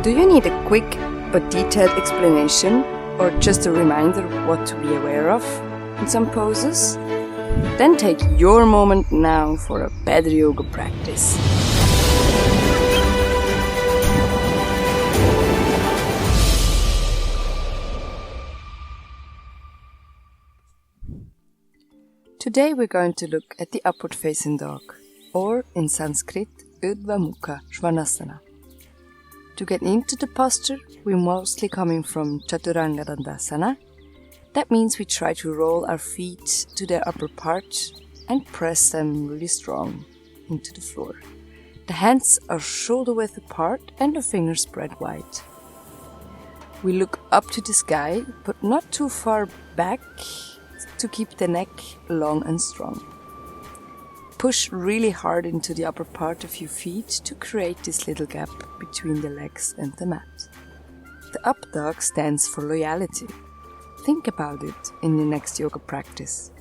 Do you need a quick but detailed explanation or just a reminder of what to be aware of in some poses? Then take your moment now for a better yoga practice. Today we're going to look at the upward facing dog, or in Sanskrit, urdhva mukha svanasana. To get into the posture, we're mostly coming from chaturanga dandasana. That means we try to roll our feet to their upper part and press them really strong into the floor. The hands are shoulder width apart and the fingers spread wide. We look up to the sky, but not too far back to keep the neck long and strong. Push really hard into the upper part of your feet to create this little gap between the legs and the mat. The updog stands for loyalty. Think about it in your next yoga practice.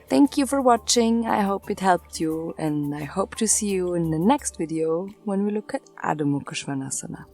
Thank you for watching. I hope it helped you, and I hope to see you in the next video when we look at Adho Mukha Svanasana.